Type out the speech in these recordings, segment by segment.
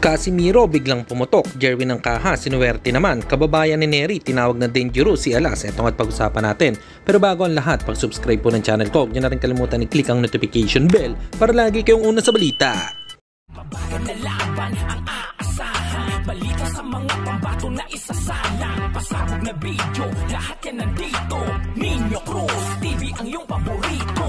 Casimiro biglang pumutok, Jerwin ng Kaha, sinuwerte naman, kababayan ni Nery, tinawag na dangerous si Alas. Ito nga't pag-usapan natin. Pero bago ang lahat, pag-subscribe po ng channel ko, huwag nyo na rin kalimutan i-click ang notification bell para lagi kayong una sa balita. Mabagal na laban ang aasahan, balita sa mga pambato na isasalang, pasabog na video, lahat yan nandito. Nino Cruz TV ang iyong paborito.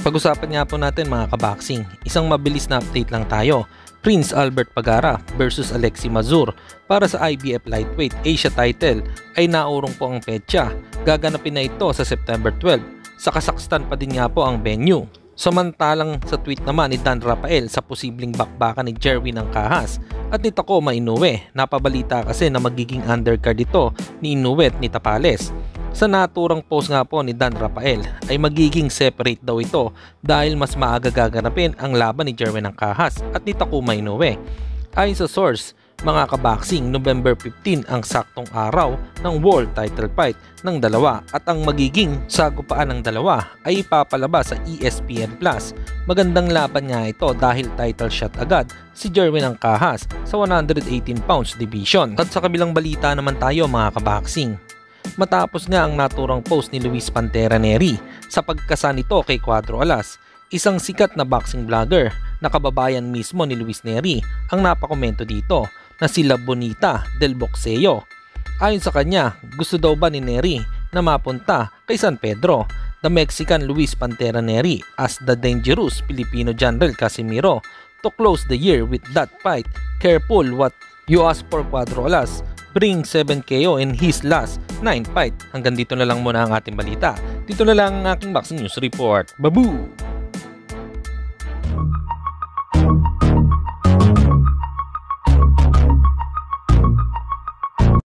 Pag-usapan nga po natin mga kaboxing, isang mabilis na update lang tayo. Prince Albert Pagara versus Alexi Mazur para sa IBF Lightweight Asia title ay naurong po ang petsa. Gaganapin na ito sa September 12. Sa Kazakhstan pa din nga po ang venue. Samantalang sa tweet naman ni Dan Rafael sa posibleng bakbakan ni Jerwin ng Kahas at ni Takoma Inoue. Napabalita kasi na magiging undercard ito ni Inoue at ni Tapales. Sa naturang post nga po ni Dan Rafael ay magiging separate daw ito dahil mas maaga gaganapin ang laban ni Jerwin ng Kahas at ni Takuma Inoue. Ayon sa source, mga kaboxing, November 15 ang saktong araw ng world title fight ng dalawa at ang magiging sagupaan ng dalawa ay ipapalabas sa ESPN+. Magandang laban nga ito dahil title shot agad si Jerwin ng Kahas sa 118 pounds division. At sa kabilang balita naman tayo mga kaboxing. Matapos nga ang naturang post ni Luis Pantera Nery sa pagkasa nito kay Cuadro Alas, isang sikat na boxing vlogger na kababayan mismo ni Luis Nery ang napakomento dito na sila Bonita del Boxeo. Ayon sa kanya, gusto daw ba ni Nery na mapunta kay San Pedro? The Mexican Luis Pantera Nery as the dangerous Filipino General Casimiro to close the year with that fight. Careful what you ask for Cuadro Alas. Bring 7 KO in his last 9 fight. Hanggang dito na lang muna ang ating balita. Dito na lang ang aking boxing news report. Babu!